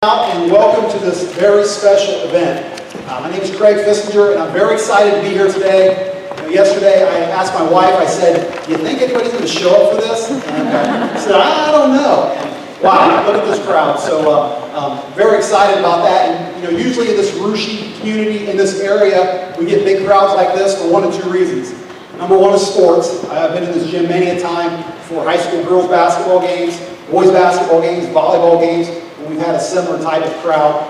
And welcome to this very special event. My name is Craig Fissinger, and I'm very excited to be here today. Yesterday, I asked my wife, I said, "Do you think anybody's going to show up for this?" And she said, "I don't know." And wow, look at this crowd. So very excited about that. And usually in this Rushi community, in this area, we get big crowds like this for one of two reasons. Number one is sports. I've been in this gym many a time for high school girls basketball games, boys basketball games, volleyball games. We've had a similar type of crowd,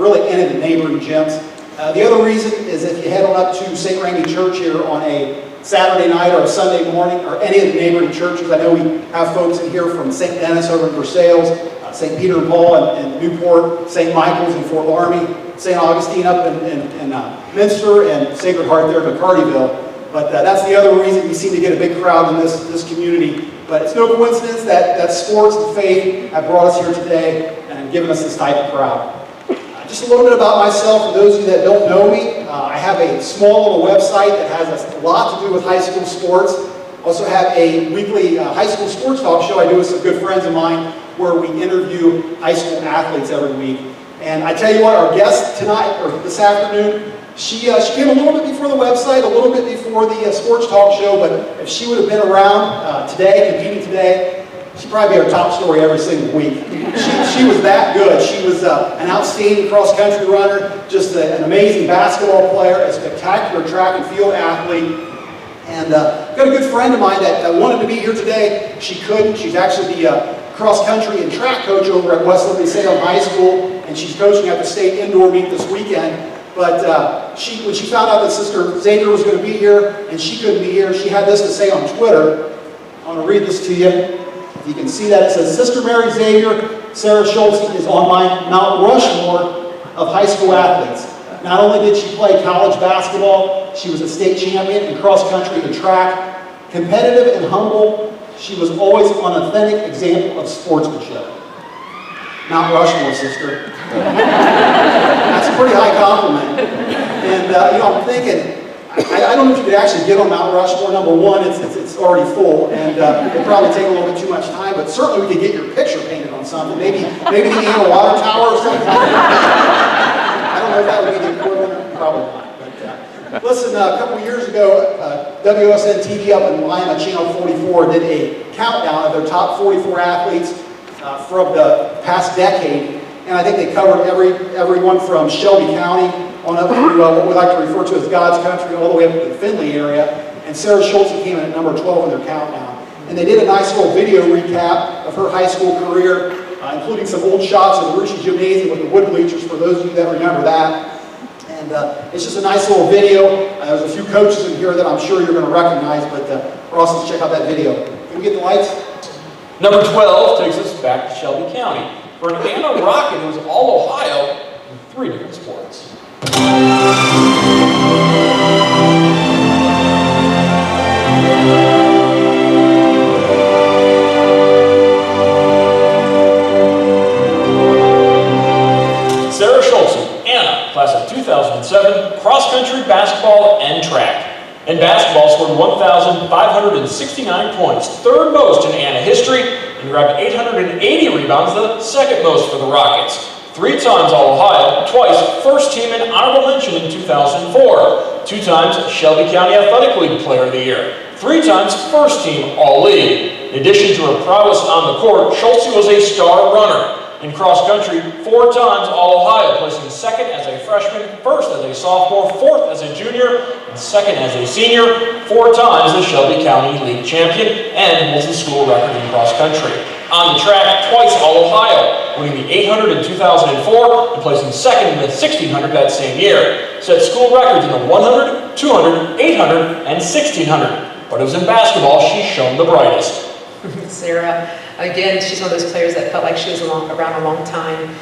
really in the neighboring gyms. The other reason is if you head on up to St. Randy Church here on a Saturday night or a Sunday morning, or any of the neighboring churches. I know we have folks in here from St. Dennis over in Versailles, St. Peter and Paul in Newport, St. Michael's in Fort Laramie, St. Augustine up in Minster, and Sacred Heart there in McCartyville. But that's the other reason we seem to get a big crowd in this community. But it's no coincidence that sports and faith have brought us here today and given us this type of crowd. Just a little bit about myself, for those of you that don't know me. I have a small little website that has a lot to do with high school sports. Also have a weekly high school sports talk show I do with some good friends of mine where we interview high school athletes every week. And I tell you what, our guest tonight, or this afternoon, she came a little bit before the website, a little bit before the sports talk show, but if she would have been around today, competing today, she'd probably be our top story every single week. She was that good. She was an outstanding cross-country runner, just an amazing basketball player, a spectacular track and field athlete, and got a good friend of mine that wanted to be here today. She couldn't. She's actually the cross-country and track coach over at West Liberty Salem High School, and she's coaching at the state indoor meet this weekend. But when she found out that Sister Xavier was going to be here and she couldn't be here, she had this to say on Twitter. I want to read this to you. If you can see that, it says, "Sister Mary Xavier, Sarah Schulze is on my Mount Rushmore of high school athletes. Not only did she play college basketball, she was a state champion in cross country and track. Competitive and humble, she was always an authentic example of sportsmanship." Mount Rushmore, sister. That's a pretty high compliment. And I'm thinking, I don't know if you could actually get on Mount Rushmore. Number one, it's already full, and it'd probably take a little bit too much time. But certainly we could get your picture painted on something. Maybe the Anna Water Tower or something. I don't know if that would be the equivalent. Probably not. But listen, a couple of years ago, WSN TV up in Lima, Channel 44, did a countdown of their top 44 athletes from the past decade, and I think they covered everyone from Shelby County on up through what we like to refer to as God's country, all the way up to the Findlay area. And Sarah Schulze came in at number 12 in their countdown. And they did a nice little video recap of her high school career, including some old shots of the Rushi Gymnasium with the wood bleachers, for those of you that remember that. And it's just a nice little video. There's a few coaches in here that I'm sure you're going to recognize, but Ross, let's check out that video. Can we get the lights? Number 12 takes us back to Shelby County for an Anna Rocket who was all Ohio in 3 different sports. Sarah Schulze, Anna, class of 2007, cross-country, basketball, and track. In basketball, scored 1,569 points, third most in Anna history, and grabbed 880 rebounds, the second most for the Rockets. 3 times All-Ohio, twice first team and honorable mention in 2004, 2 times Shelby County Athletic League Player of the Year, 3 times first team All-League. In addition to her prowess on the court, Schulze was a star runner. In cross-country, 4 times All-Ohio, placing second as a freshman, first as a sophomore, fourth as a junior, and second as a senior, 4 times the Shelby County League champion, and holds the school record in cross-country. On the track, twice All-Ohio, winning the 800 in 2004 and placing second in the 1600 that same year. Set school records in the 100, 200, 800, and 1600. But it was in basketball she's shown the brightest. Sarah, again, she's one of those players that felt like she was around a long time.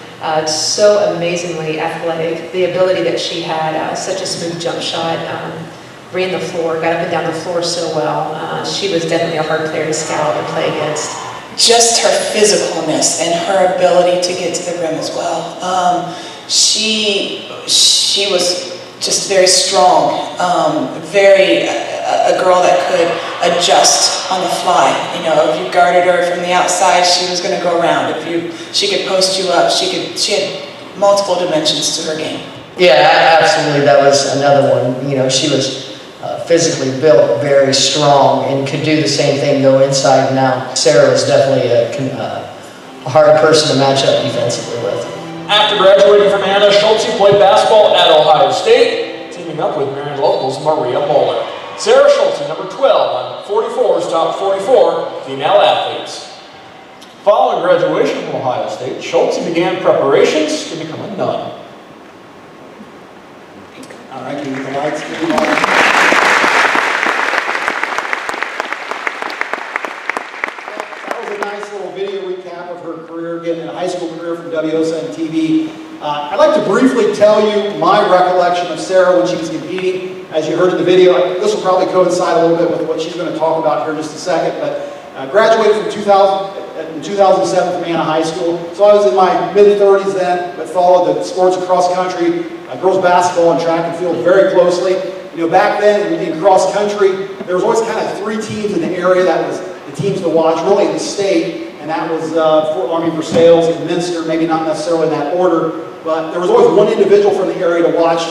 So amazingly athletic. The ability that she had, such a smooth jump shot, ran the floor, got up and down the floor so well. She was definitely a hard player to scout and play against. Just her physicalness and her ability to get to the rim as well. She was just very strong, a girl that could adjust on the fly. You know, if you guarded her from the outside, she was going to go around. She could post you up. She had multiple dimensions to her game. Yeah, absolutely. That was another one. You know, she was physically built, very strong, and could do the same thing, go inside and out. Sarah was definitely a hard person to match up defensively with. After graduating from Anna, Schulze played basketball at Ohio State, teaming up with Marion locals Maria Moeller. Sarah Schulze, number 12 on 44's Top 44 Female Athletes. Following graduation from Ohio State, Schulze began preparations to become a nun. All right, can you get the lights? Get the lights. That was a nice little video recap of her career, getting a high school career from WOSN TV. I'd like to briefly tell you my recollection of Sarah when she was competing. As you heard in the video, this will probably coincide a little bit with what she's going to talk about here in just a second, but graduated from 2007 from Anna High School. So I was in my mid-30s then, but followed the sports across country, girls basketball and track and field very closely. You know, back then in cross country, there was always kind of 3 teams in the area that was the teams to watch, really in the state, and that was Fort Laramie, Versailles, and Minster, maybe not necessarily in that order, but there was always one individual from the area to watch,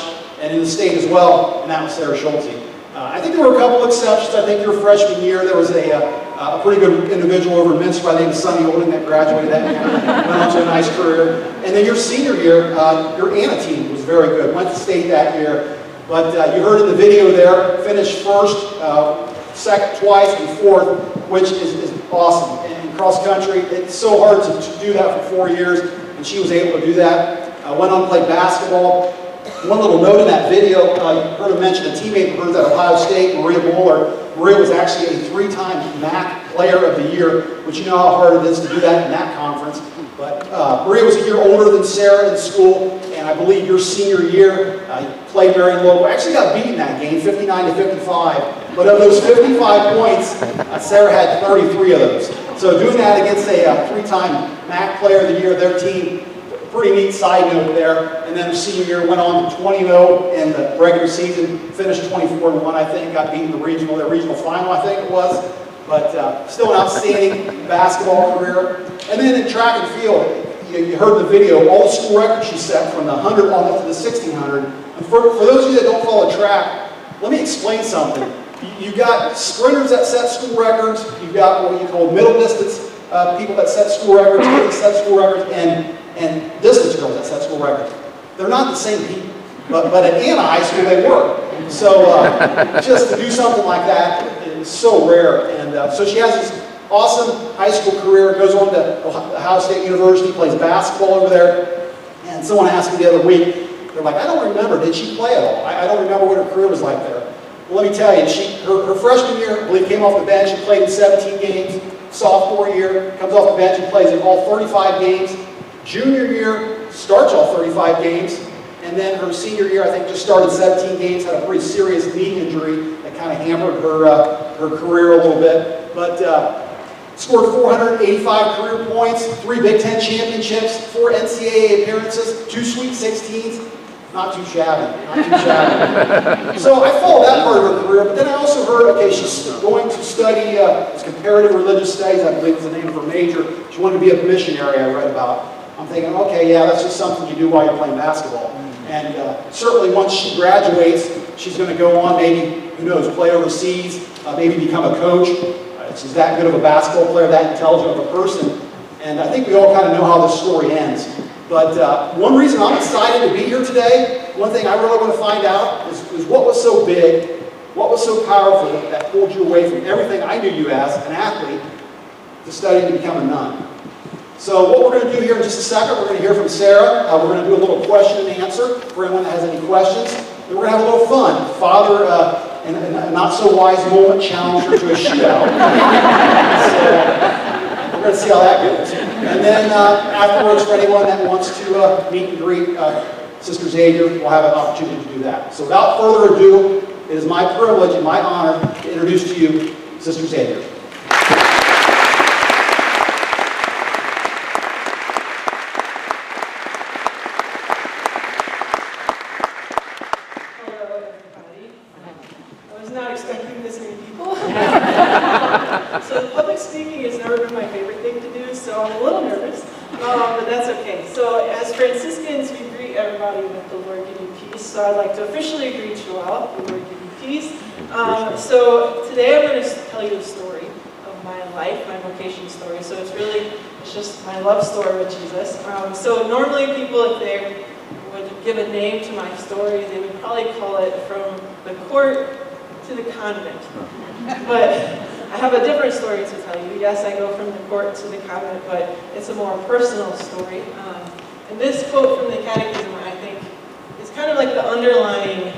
and in the state as well, and that was Sarah Schulze. I think there were a couple exceptions. I think your freshman year, there was a pretty good individual over in Minster by the name of Sonny Olding that graduated that year, went on to a nice career. And then your senior year, your Anna team was very good, went to state that year. But you heard in the video there, finished first, second twice, and fourth, which is awesome. And in cross country, it's so hard to do that for 4 years, and she was able to do that. Went on to play basketball. One little note in that video, you heard her mention a teammate of hers at Ohio State, Maria Moeller. Maria was actually a 3-time MAC Player of the Year, which you know how hard it is to do that in that conference. But Maria was a year older than Sarah in school, and I believe your senior year, you played Marion local. Actually got beat in that game, 59-55. But of those 55 points, Sarah had 33 of those. So doing that against a 3-time MAC Player of the Year, their team, pretty neat side note there. And then her senior year went on to 20-0 in the regular season, finished 24-1, I think, got beat in their regional final, I think it was. But still an outstanding basketball career. And then in track and field, you heard the video, all the school records she set from the 100 on up to the 1600. And for those of you that don't follow track, let me explain something. You've got sprinters that set school records, you've got what you call middle distance people that set school records, kids that set school records, and distance girls that set school records. They're not the same people, but at Anna High School they were. So just to do something like that is so rare. And so she has this awesome high school career, goes on to Ohio State University, plays basketball over there. And someone asked me the other week, they're like, I don't remember, did she play at all? I don't remember what her career was like there. Well, let me tell you, her freshman year, I believe, came off the bench and played in 17 games. Sophomore year, comes off the bench and plays in all 35 games. Junior year, starts all 35 games. And then her senior year, I think, just started 17 games, had a pretty serious knee injury that kind of hampered her career a little bit. But scored 485 career points, 3 Big Ten championships, 4 NCAA appearances, 2 Sweet 16s. Not too shabby, not too shabby. So I followed that part of her career, but then I also heard, okay, she's going to study comparative religious studies, I believe is the name of her major. She wanted to be a missionary, I read about. I'm thinking, okay, yeah, that's just something you do while you're playing basketball. And certainly once she graduates, she's going to go on, maybe, who knows, play overseas, maybe become a coach. She's that good of a basketball player, that intelligent of a person. And I think we all kind of know how this story ends. But one reason I'm excited to be here today, one thing I really want to find out is what was so big, what was so powerful that pulled you away from everything I knew you as an athlete to study to become a nun. So what we're going to do here in just a second, we're going to hear from Sarah. We're going to do a little question and answer for anyone that has any questions. Then we're going to have a little fun. Father, in a not-so-wise moment, challenged her to a shootout. So we're going to see how that goes. And then afterwards, for anyone that wants to meet and greet Sister Xavier, we'll have an opportunity to do that. So without further ado, it is my privilege and my honor to introduce to you Sister Xavier. Hello, everybody. I was not expecting this many people. speaking has never been my favorite thing to do, so I'm a little nervous, but that's okay. So as Franciscans, we greet everybody with the Lord give you peace. So I'd like to officially greet you all, the Lord give you peace. So today I'm going to tell you a story of my life, my vocation story. So it's just my love story with Jesus. So normally people, if they would give a name to my story, they would probably call it From the Court to the Convent. But I have a different story to tell you. Yes, I go from the court to the convent, but it's a more personal story. And this quote from the Catechism, I think, is kind of like the underlying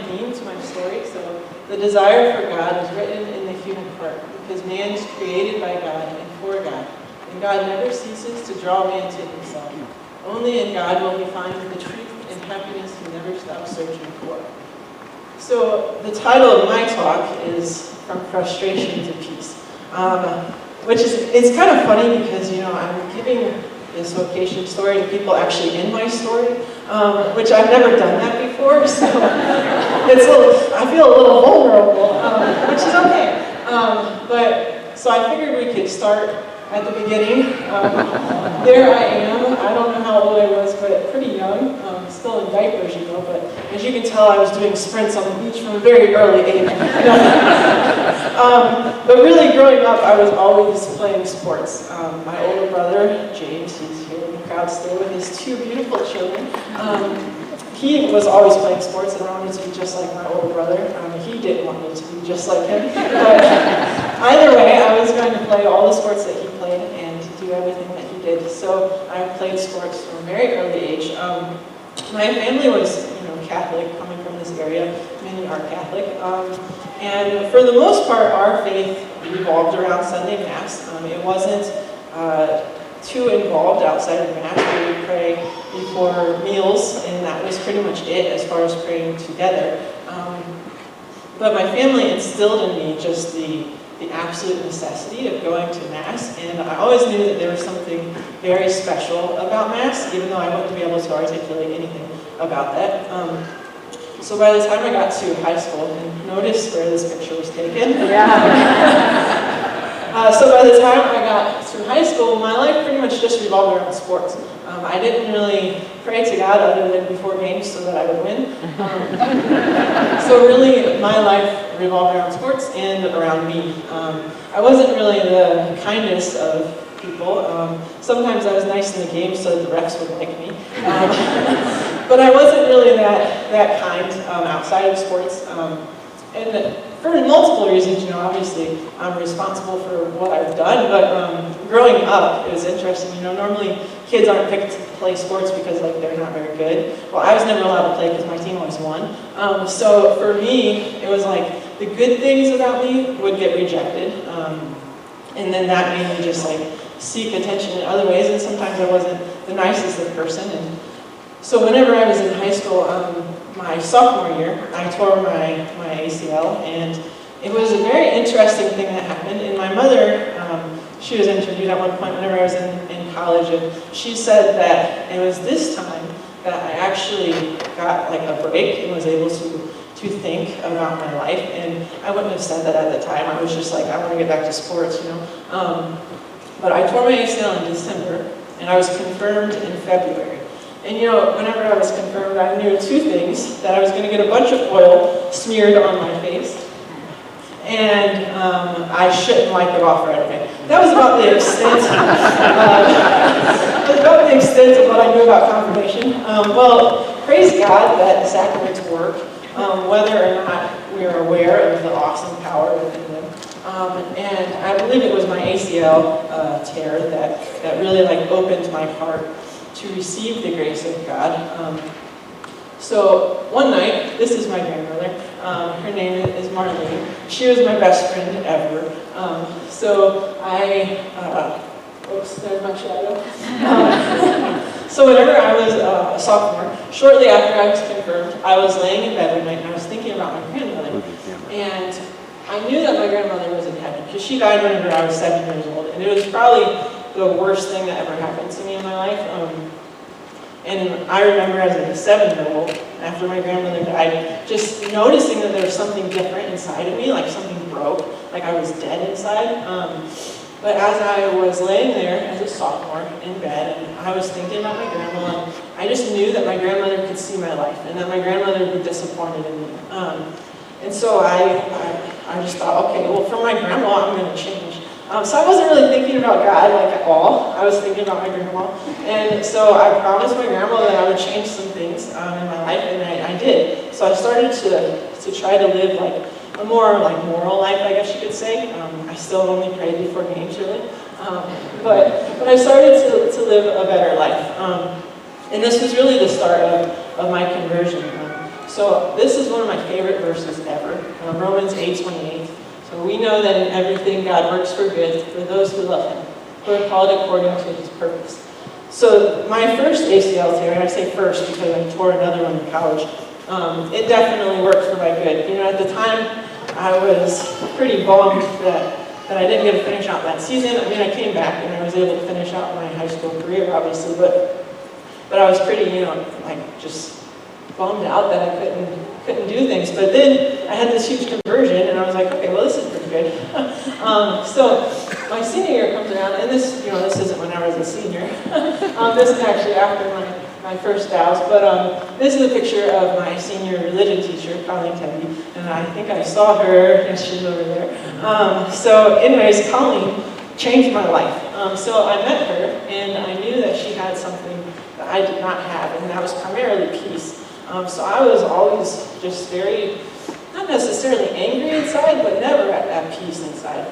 theme to my story. So, the desire for God is written in the human heart, because man is created by God and for God. And God never ceases to draw man to himself. Only in God will we find the truth and happiness he never stops searching for. So the title of my talk is From Frustration to Peace, which is, it's kind of funny because, I'm giving this vocation story to people actually in my story, which I've never done that before, so I feel a little vulnerable, which is okay. So I figured we could start at the beginning. There I am. I don't know how old I was, but pretty young. Still in diapers, but as you can tell, I was doing sprints on the beach from a very early age. But really, growing up, I was always playing sports. My older brother, James, he's here in the crowd still with his two beautiful children. He was always playing sports and wanted to be just like my older brother. He didn't want me to be just like him. But either way, I was going to play all the sports that he played and do everything that he did. So I played sports from a very early age. My family was, Catholic, coming from this area. Many are Catholic. And for the most part, our faith revolved around Sunday Mass. It wasn't too involved outside of Mass. We would pray before meals, and that was pretty much it as far as praying together. But my family instilled in me just the absolute necessity of going to Mass, and I always knew that there was something very special about Mass, even though I wouldn't be able to articulate anything about that. So by the time I got to high school, and notice where this picture was taken. Yeah. So by the time I got to high school, my life pretty much just revolved around sports. I didn't really pray to God other than before games so that I would win. So really, my life revolved around sports and around me. I wasn't really the kindest of people. Sometimes I was nice in the game so that the refs would like me. But I wasn't really that kind outside of sports. And for multiple reasons, obviously I'm responsible for what I've done, but growing up, it was interesting. Normally kids aren't picked to play sports because they're not very good. Well, I was never allowed to play because my team always won. So for me, it was the good things about me would get rejected. And then that made me just seek attention in other ways, and sometimes I wasn't the nicest of person. And so whenever I was in high school, my sophomore year, I tore my ACL, and it was a very interesting thing that happened. And my mother, she was interviewed at one point whenever I was in college, and she said that it was this time that I actually got a break and was able to think about my life. And I wouldn't have said that at the time. I was just I want to get back to sports, But I tore my ACL in December, and I was confirmed in February. And whenever I was confirmed, I knew two things: that I was going to get a bunch of oil smeared on my face, and I shouldn't wipe it off right away. That was about the extent. Of what I knew about confirmation. Well, praise God that the sacraments work, whether or not we are aware of the awesome power within them. And I believe it was my ACL tear that really opened my heart to receive the grace of God. So one night, this is my grandmother. Her name is Marlene. She was my best friend ever. So oops, there's my shadow. So whenever I was a sophomore, shortly after I was confirmed, I was laying in bed one night and I was thinking about my grandmother. And I knew that my grandmother was in heaven because she died whenever I was 7 years old. And it was probably the worst thing that ever happened to me in my life. And I remember as a 7-year-old, after my grandmother died, just noticing that there was something different inside of me, something broke, like I was dead inside. But as I was laying there as a sophomore in bed, and I was thinking about my grandma, I just knew that my grandmother could see my life, and that my grandmother would be disappointed in me. And so I just thought, okay, well, for my grandma, I'm going to change. So I wasn't really thinking about God, like, at all. I was thinking about my grandma. And so I promised my grandma that I would change some things in my life, and I did. So I started to try to live, like, a more, like, moral life, I guess you could say. I still only prayed before games, really. But I started to live a better life. And this was really the start of my conversion. So this is one of my favorite verses ever, Romans 8:28. So we know that in everything God works for good for those who love Him, who are called according to His purpose. So my first ACL tear, and I say first because I tore another one in college, it definitely worked for my good. You know, at the time, I was pretty bummed that I didn't get to finish out that season. I mean, I came back and I was able to finish out my high school career, obviously, but I was pretty, you know, like, just bummed out that I couldn't do things. But then I had this huge conversion, and I was like, okay, well, this is pretty good. So my senior year comes around, and this, you know, this isn't when I was a senior. This is actually after my first vows, but this is a picture of my senior religion teacher, Colleen Kennedy, and I think I saw her, and she's over there. So anyways, Colleen changed my life. So I met her, and I knew that she had something that I did not have, and that was primarily peace. So I was always just very, not necessarily angry inside, but never at peace inside.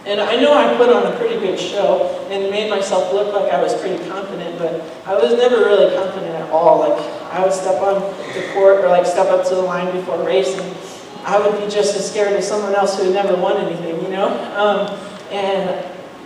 And I know I put on a pretty good show and made myself look like I was pretty confident, but I was never really confident at all. Like, I would step on the court or like step up to the line before a race, and I would be just as scared as someone else who had never won anything, you know? And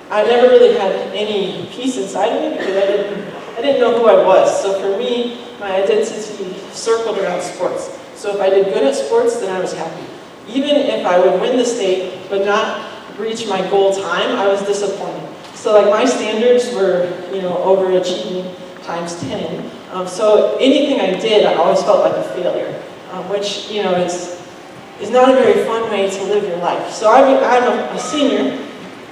I never really had any peace inside of me because I didn't know who I was. So for me, my identity circled around sports. So if I did good at sports, then I was happy. Even if I would win the state but not reach my goal time, I was disappointed. So like my standards were, you know, overachieving times 10. So anything I did, I always felt like a failure, which, you know, is not a very fun way to live your life. So I'm a senior,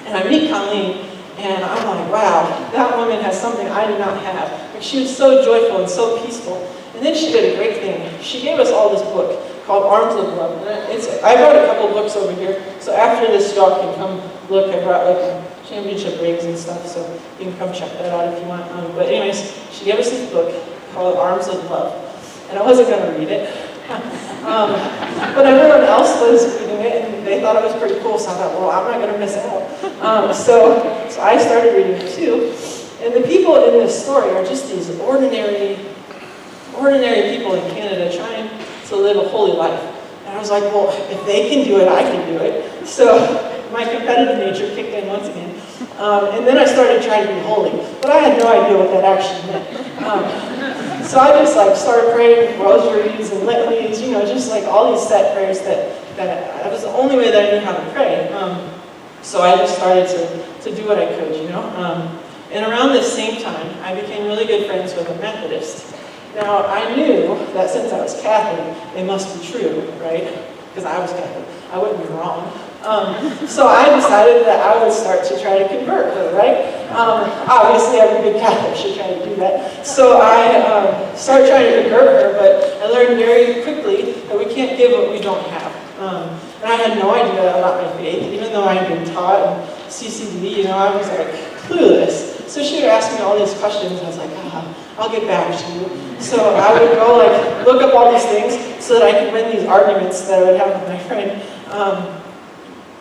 and I meet Colleen, and I'm like, wow, that woman has something I did not have. Like, she was so joyful and so peaceful. And then she did a great thing. She gave us all this book called Arms of Love. And I brought a couple books over here. So after this, y'all can come look. I brought like championship rings and stuff, so you can come check that out if you want. But anyways, she gave us this book called Arms of Love. And I wasn't going to read it. But everyone else was reading it, and they thought it was pretty cool, so I thought, well, I'm not going to miss out. So I started reading it too. And the people in this story are just these ordinary people in Canada trying to live a holy life. And I was like, well, if they can do it, I can do it. So my competitive nature kicked in once again. And then I started trying to be holy, but I had no idea what that actually meant. So I just like started praying rosaries and litanies, you know, just like all these set prayers that was the only way that I knew how to pray. So I just started to do what I could, you know. And around this same time, I became really good friends with a Methodist. Now, I knew that since I was Catholic, it must be true, right? Because I was Catholic. I wouldn't be wrong. So I decided that I would start to try to convert her, right? Obviously, every good Catholic should try to do that. So I started trying to convert her, but I learned very quickly that we can't give what we don't have. And I had no idea about my faith, even though I had been taught in CCD, you know, I was like clueless. So she would ask me all these questions, I was like, I'll get back to you. So I would go like look up all these things so that I could win these arguments that I would have with my friend.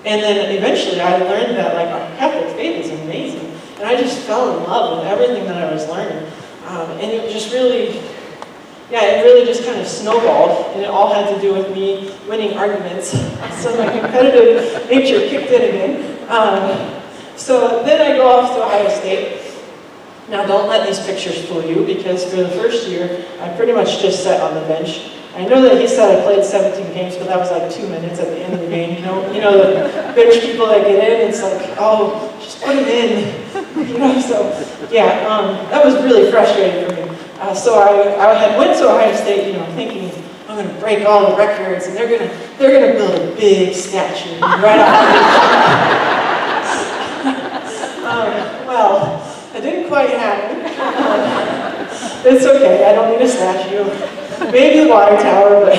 And then eventually I learned that like our Catholic faith is amazing. And I just fell in love with everything that I was learning. And it just really, it really just kind of snowballed. And it all had to do with me winning arguments. So my competitive nature kicked in again. So then I go off to Ohio State. Now don't let these pictures fool you, because for the first year, I pretty much just sat on the bench. I know that he said I played 17 games, but that was like 2 minutes at the end of the game. You know the bench people that get in, it's like, oh, just put him in. You know, so yeah, that was really frustrating for me. So I had went to Ohio State, you know, thinking, I'm gonna break all the records, and they're gonna build a big statue right out. Well, it didn't quite happen. It's okay, I don't need a statue. Maybe a water tower, but...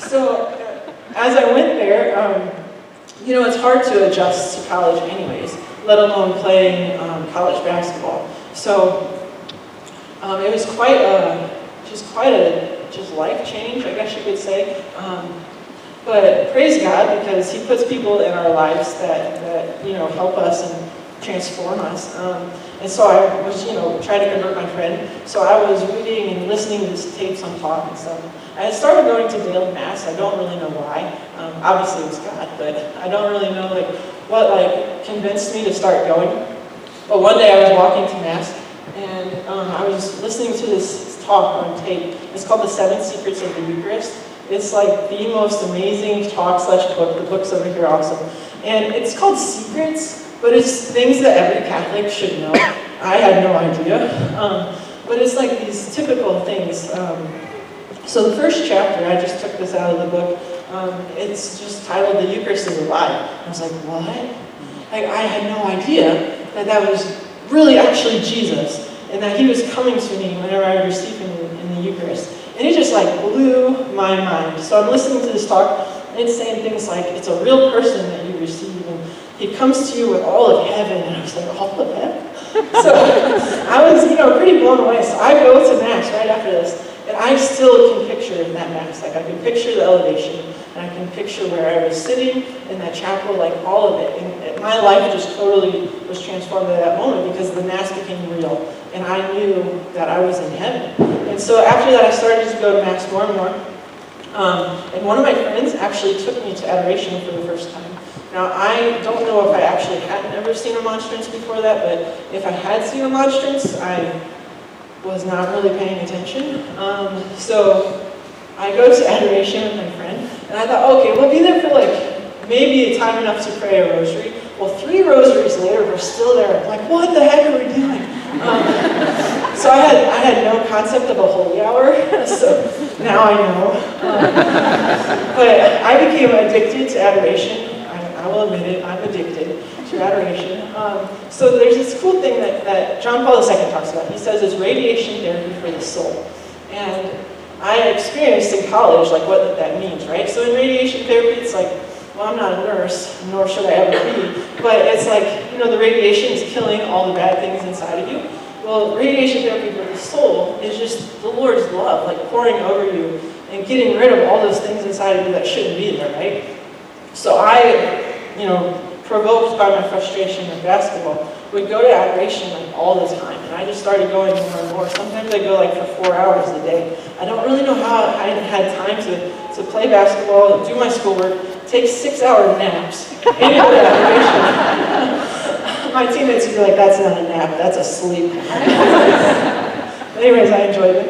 So, as I went there, you know, it's hard to adjust to college anyways, let alone playing college basketball. So, it was quite a life change, I guess you could say. But praise God, because He puts people in our lives that you know, help us and transform us. And so I was, you know, trying to convert my friend. So I was reading and listening to these tapes on talk and stuff. I had started going to daily mass. I don't really know why. Obviously it was God, but I don't really know like what like convinced me to start going. But one day I was walking to mass, and I was listening to this talk on tape. It's called The 7 Secrets of the Eucharist. It's like the most amazing talk/book. The book's over here awesome. And it's called Secrets, but it's things that every Catholic should know. I had no idea. But it's like these typical things. So the first chapter, I just took this out of the book, it's just titled The Eucharist is Alive. I was like, what? Like, I had no idea that was really actually Jesus, and that He was coming to me whenever I received Him in the Eucharist. And it just like blew my mind. So I'm listening to this talk, and it's saying things like, it's a real person that you receive, and He comes to you with all of heaven. And I was like, all of heaven? So I was, you know, pretty blown away. So I go to Mass right after this, and I still can picture that Mass. Like I can picture the elevation, and I can picture where I was sitting in that chapel, like all of it. And my life just totally was transformed at that moment because the Mass became real. And I knew that I was in heaven. And so after that, I started to go to Mass more and more. And one of my friends actually took me to adoration for the first time. Now, I don't know if I actually hadn't ever seen a monstrance before that, but if I had seen a monstrance, I was not really paying attention. So I go to adoration with my friend, and I thought, okay, we'll be there for like maybe time enough to pray a rosary. Well, 3 rosaries later, we're still there. I'm like, what the heck are we doing? So I had no concept of a holy hour, so now I know. But I became addicted to adoration. I will admit it, I'm addicted to adoration. So there's this cool thing that John Paul II talks about. He says it's radiation therapy for the soul. And I experienced in college like what that means, right? So in radiation therapy, it's like, well, I'm not a nurse, nor should I ever be, but it's like, you know, the radiation is killing all the bad things inside of you. Well, radiation therapy for the soul is just the Lord's love, like pouring over you and getting rid of all those things inside of you that shouldn't be there, right? So I, you know, provoked by my frustration with basketball, would go to adoration like all the time, and I just started going more and more. Sometimes I go like for 4 hours a day. I don't really know how I had time to play basketball, do my schoolwork, take 6-hour naps, and go to adoration. My teammates would be like, that's not a nap, that's a sleep. But anyways, I enjoyed it.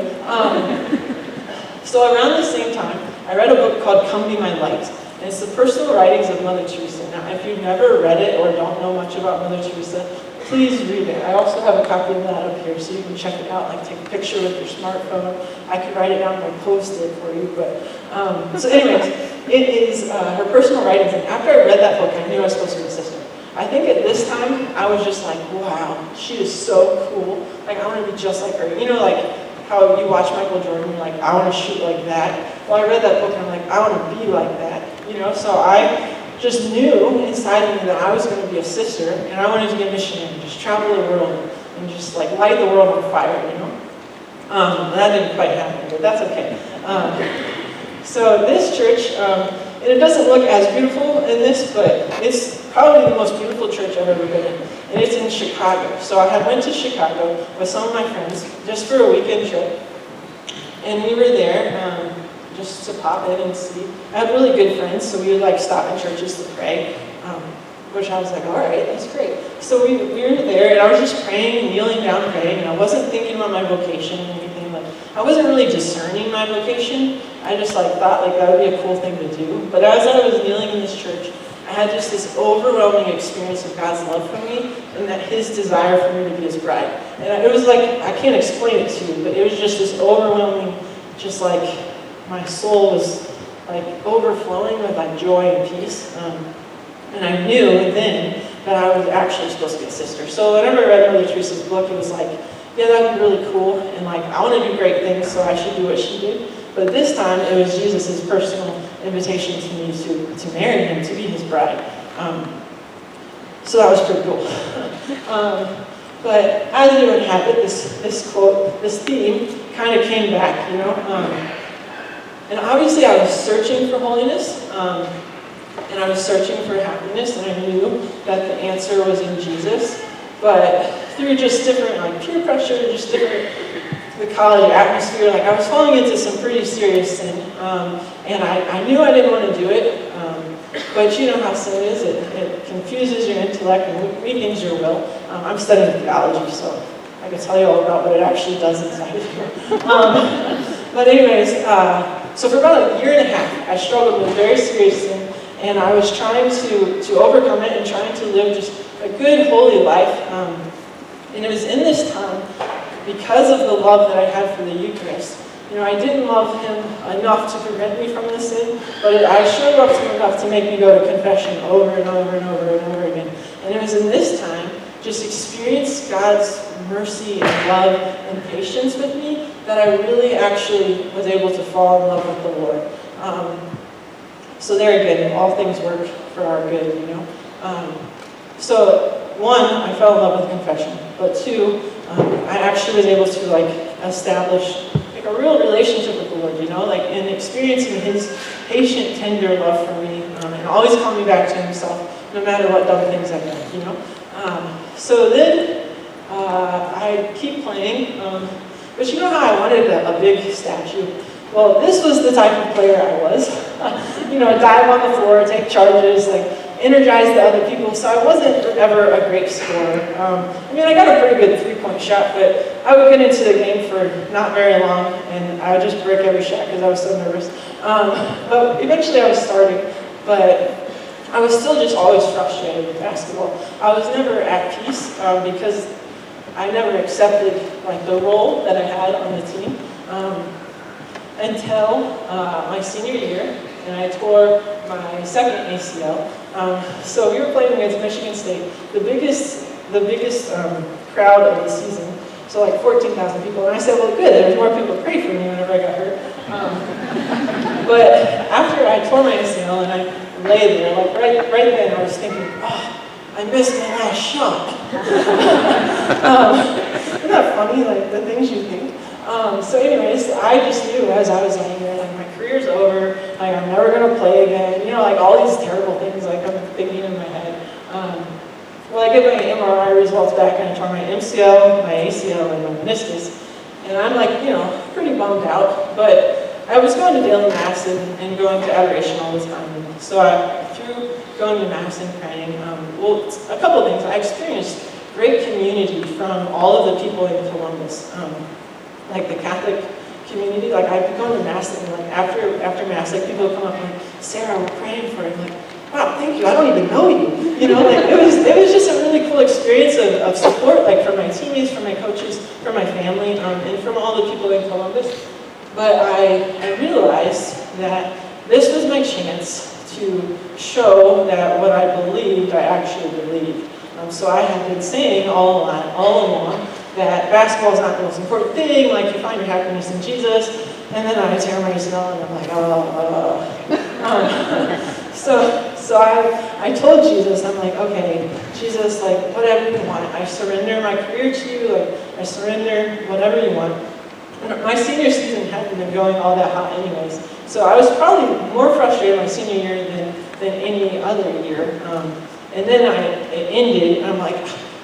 So around the same time, I read a book called Come Be My Light. And it's the personal writings of Mother Teresa. Now, if you've never read it or don't know much about Mother Teresa, please read it. I also have a copy of that up here, so you can check it out, like take a picture with your smartphone. I could write it down and post it for you. But so anyways, it is her personal writings. And after I read that book, I knew I was supposed to be a sister. I think at this time, I was just like, wow, she is so cool. Like, I want to be just like her. You know, like, how you watch Michael Jordan, you're like, I want to shoot like that. Well, I read that book and I'm like, I want to be like that. You know, so I just knew inside of me that I was going to be a sister, and I wanted to be a missionary, just travel the world and just like light the world on fire, you know. That didn't quite happen, but that's okay. So this church, and it doesn't look as beautiful in this, but it's probably the most beautiful church I've ever been in. And it's in Chicago. So I went to Chicago with some of my friends just for a weekend trip. And we were there just to pop in and see. I had really good friends, so we would like stop in churches to pray, which I was like, all right, that's great. So we were there, and I was just praying and kneeling down praying, and I wasn't thinking about my vocation or anything. Like, I wasn't really discerning my vocation. I just like thought like that would be a cool thing to do. But as I was kneeling in this church, I had just this overwhelming experience of God's love for me and that His desire for me to be His bride. And it was like, I can't explain it to you, but it was just this overwhelming just like my soul was like overflowing with like joy and peace. And I knew then that I was actually supposed to be a sister. So whenever I read Mother Teresa's book, it was like, yeah, that'd be really cool, and like I want to do great things, so I should do what she did. But this time, it was Jesus' personal invitation to me to marry him, to be his bride. So that was pretty cool. But as it would happen, this quote, this theme, kind of came back, you know. And obviously, I was searching for holiness, and I was searching for happiness, and I knew that the answer was in Jesus. But through just different, like peer pressure, just different, the college atmosphere, like I was falling into some pretty serious sin, and I knew I didn't want to do it. But you know how sin is, it confuses your intellect and weakens your will. I'm studying theology, so I can tell you all about what it actually does inside of you. But anyways, so for about a year and a half, I struggled with very serious sin, and I was trying to overcome it and trying to live just a good, holy life. And it was in this time, because of the love that I had for the Eucharist, you know, I didn't love him enough to prevent me from the sin, but I sure loved him enough to make me go to confession over and over and over and over again. And it was in this time, just experience God's mercy and love and patience with me, that I really actually was able to fall in love with the Lord. So there again, all things work for our good, you know. So one, I fell in love with confession, but two, I actually was able to like establish like a real relationship with the Lord, you know, like in experiencing his patient, tender love for me, and always calling me back to himself, no matter what dumb things I've done, you know. So then I keep playing, but you know how I wanted a big statue? Well, this was the type of player I was. You know, dive on the floor, take charges, like energize the other people. So I wasn't ever a great scorer. I mean, I got a pretty good three-point shot, but I would get into the game for not very long, and I would just break every shot because I was so nervous. But eventually I was starting, but I was still just always frustrated with basketball. I was never at peace because I never accepted like the role that I had on the team. Until my senior year, and I tore my second ACL. So we were playing against Michigan State, the biggest crowd of the season, so like 14,000 people. And I said, well, good, there's more people to pray for me whenever I got hurt. But after I tore my ACL and I lay there, like right then I was thinking, oh, I missed my last shot. Isn't that funny, like the things you think? So anyways, I just knew as I was laying there, like my career's over, like I'm never gonna play again, you know, like all these terrible things like I'm thinking in my head. Well, I get my MRI results back and I tore my MCL, my ACL, and my meniscus, and I'm like, you know, pretty bummed out, but I was going to daily mass and going to adoration all the time. And so through going to mass and praying, well, a couple of things. I experienced great community from all of the people in Columbus. Like the Catholic community, like I'd be going to mass and like after mass, like people would come up and like, Sarah, we're praying for you. I'm like, wow, thank you. I don't even know you. You know, like it was just a really cool experience of support, like from my teammates, from my coaches, from my family, and from all the people in Columbus. But I realized that this was my chance to show that what I believed, I actually believed. So I had been saying all along that basketball is not the most important thing, like you find your happiness in Jesus, and then I tear my ACL and I'm like, So I told Jesus, I'm like, okay, Jesus, like whatever you want, I surrender my career to you, like I surrender whatever you want. And my senior season hadn't been going all that hot anyways, so I was probably more frustrated my senior year than any other year. And then it ended, and I'm like,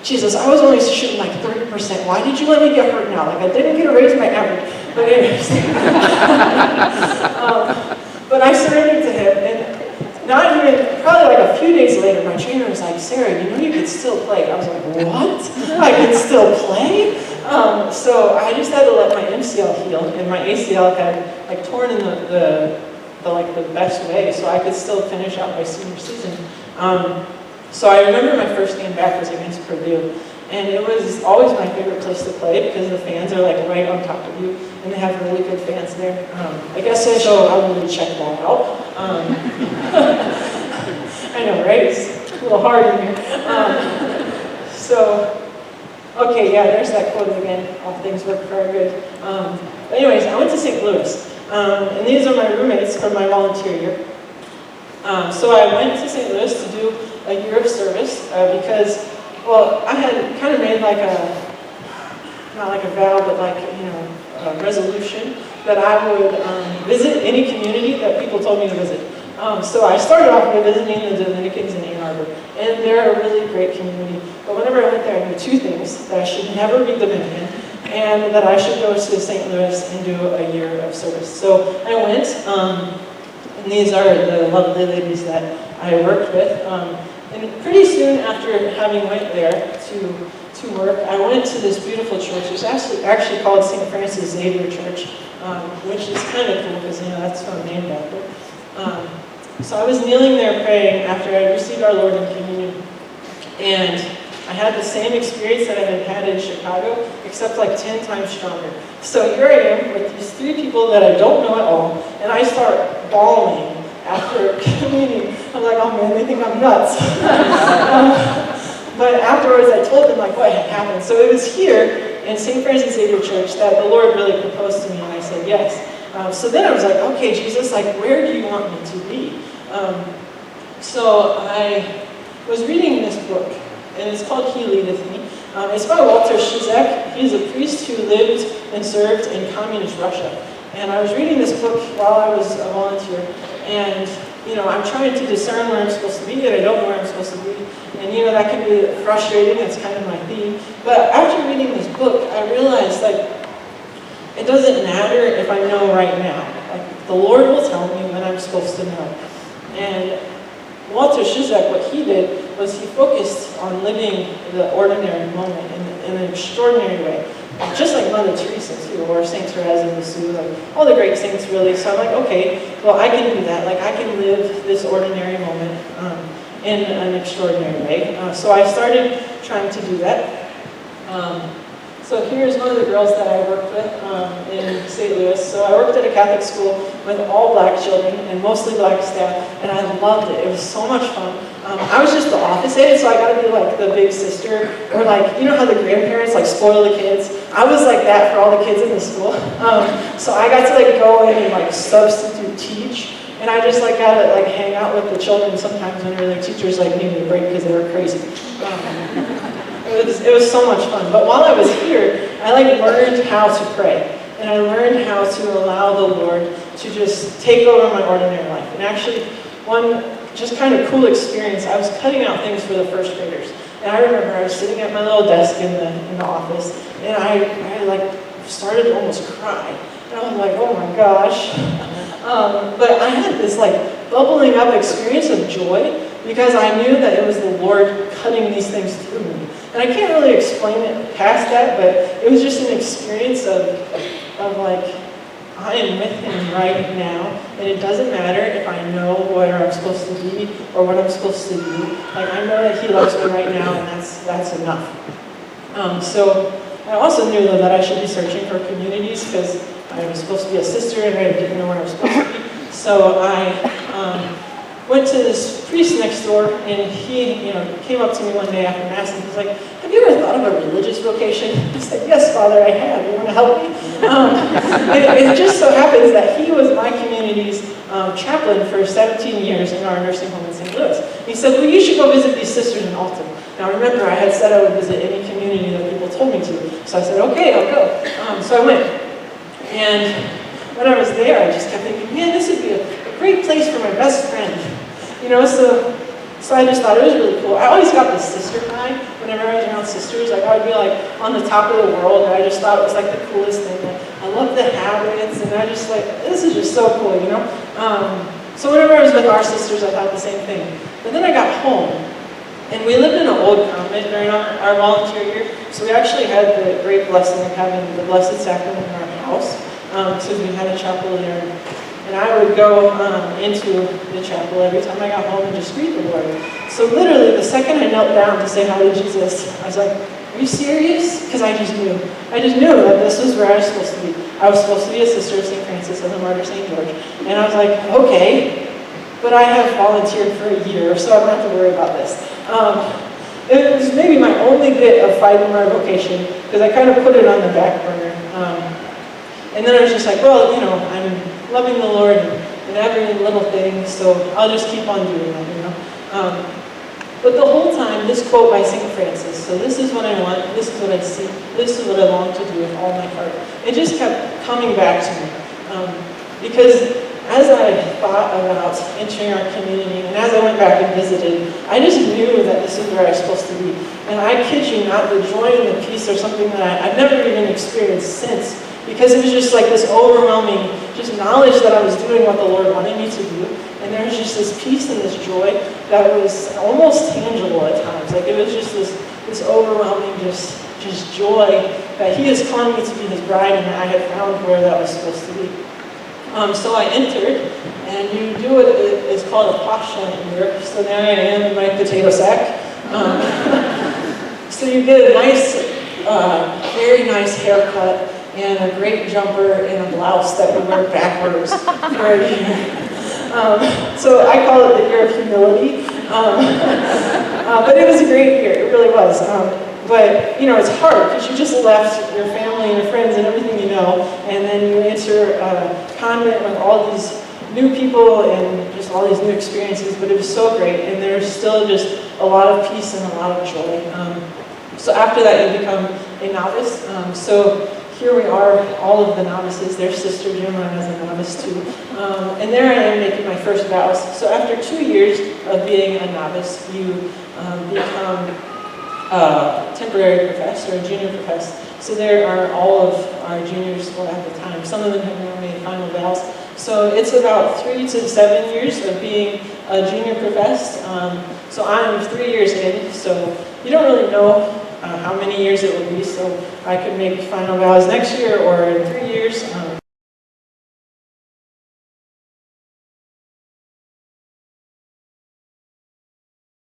Jesus, I was only shooting like 30%. Why did you let me get hurt now? Like I didn't get to raise my average. But anyways, but I surrendered to him, and not even, probably like a few days later, my trainer was like, Sarah, you know you could still play. I was like, what? I could still play? So I just had to let my MCL heal, and my ACL had like torn in the best way, so I could still finish out my senior season. So I remember my first game back was against Purdue, And it was always my favorite place to play because the fans are like right on top of you, and they have really good fans there. I guess I should probably check that out. I know, right? It's a little hard in here. Okay, yeah, there's that quote again. All things work for our good. But anyways, I went to St. Louis, and these are my roommates from my volunteer year. So I went to St. Louis to do a year of service because, well, I had kind of made like not like a vow, but like, a resolution that I would visit any community that people told me to visit. So I started off by visiting the Dominicans in Ann Arbor, and they're a really great community. But whenever I went there, I knew two things: that I should never be Dominican, and that I should go to St. Louis and do a year of service. So I went, and these are the lovely ladies that I worked with. And pretty soon after having went there to work, I went to this beautiful church. It's actually called St. Francis Xavier Church, which is kind of cool because that's what I'm named after. So I was kneeling there praying after I received our Lord in communion, and I had the same experience that I had had in Chicago, except like 10 times stronger. So here I am with these three people that I don't know at all, and I start bawling after communion. I'm like, oh man, they think I'm nuts. But afterwards I told them like what had happened. So it was here in St. Francis Xavier Church that the Lord really proposed to me, and I said yes. So then I was like, okay, Jesus, like where do you want me to be? So I was reading this book, and it's called He Leadeth Me. It's by Walter Schulze. He's a priest who lived and served in communist Russia. And I was reading this book while I was a volunteer, and I'm trying to discern where I'm supposed to be, and I don't know where I'm supposed to be. And that can be frustrating. That's kind of my theme. But after reading this book, I realized like it doesn't matter if I know right now. Like the Lord will tell me when I'm supposed to know. And Walter Schulze, what he did was he focused on living the ordinary moment in an extraordinary way. Just like Mother Teresa too, or Saint Therese of Lisieux, like all the great saints really. So I'm like, okay, well I can do that. Like I can live this ordinary moment in an extraordinary way. So I started trying to do that. So here's one of the girls that I worked with in St. Louis. So I worked at a Catholic school with all black children and mostly black staff, and I loved it. It was so much fun. I was just the opposite, so I got to be like the big sister, or like, how the grandparents like spoil the kids? I was like that for all the kids in the school. So I got to like go in and like substitute teach, and I just like got to like hang out with the children sometimes when their teachers like needed a break because they were crazy. It was so much fun. But while I was here, I like learned how to pray. And I learned how to allow the Lord to just take over my ordinary life. And actually, one just kind of cool experience, I was cutting out things for the first graders. And I remember I was sitting at my little desk in the office, and I like started to almost cry. And I was like, oh my gosh. But I had this like bubbling up experience of joy because I knew that it was the Lord cutting these things through me. And I can't really explain it past that, but it was just an experience of like, I am with Him right now, and it doesn't matter if I know where I'm supposed to be or what I'm supposed to do. Like, I know that He loves me right now, and that's enough. So I also knew though that I should be searching for communities because I was supposed to be a sister and I didn't know where I was supposed to be. So I went to this priest next door, and he, came up to me one day after Mass, and he was like, have you ever thought of a religious vocation? I said, yes, Father, I have. You want to help me? It just so happens that he was my community's chaplain for 17 years in our nursing home in St. Louis. He said, well, you should go visit these sisters in Alton. Now, remember, I had said I would visit any community that people told me to. So I said, okay, I'll go. So I went. And when I was there, I just kept thinking, man, this would be a great place for my best friend. So I just thought it was really cool. I always got the sister high whenever I was around sisters. Like I would be like on the top of the world, and I just thought it was like the coolest thing. Like, I love the habits, and I just like, this is just so cool, So whenever I was with our sisters, I thought the same thing. But then I got home, and we lived in an old convent during our volunteer year, so we actually had the great blessing of having the Blessed Sacrament in our house, because we had a chapel there. And I would go into the chapel every time I got home and just greet the Lord. So literally, the second I knelt down to say hi to Jesus, I was like, are you serious? Because I just knew that this was where I was supposed to be. I was supposed to be a sister of St. Francis and a martyr of St. George. And I was like, okay, but I have volunteered for a year, so I don't have to worry about this. It was maybe my only bit of fighting my vocation, because I kind of put it on the back burner. And then I was just like, well, you know, I'm loving the Lord in every little thing, so I'll just keep on doing that, you know. But the whole time, this quote by St. Francis, so this is what I want, this is what I seek, this is what I long to do with all my heart. It just kept coming back to me. Because as I thought about entering our community, and as I went back and visited, I just knew that this is where I was supposed to be. And I kid you not, the joy and the peace are something that I've never even experienced since, because it was just like this overwhelming just knowledge that I was doing what the Lord wanted me to do. And there was just this peace and this joy that was almost tangible at times. Like it was just this overwhelming just joy that He is calling me to be His bride, and that I had found where that was supposed to be. So I entered, and you do what is called a postulate in Europe. So there I am in my potato sack. So you get a nice, very nice haircut, and a great jumper, and a blouse that would wear backwards for a year. So I call it the year of humility. But it was a great year, it really was. But, you know, it's hard because you just left your family and your friends and everything you know, and then you enter a convent with all these new people and just all these new experiences, but it was so great, and there's still just a lot of peace and a lot of joy. So after that, you become a novice. So here we are, all of the novices. There's Sister Jim, I was a novice too. And there I am making my first vows. So after 2 years of being a novice, you become temporary professed or a junior professed. So there are all of our juniors, well at the time, some of them have now made final vows. So it's about 3 to 7 years of being a junior professed. So I'm 3 years in, so you don't really know how many years it will be, so I could make final vows next year or in 3 years.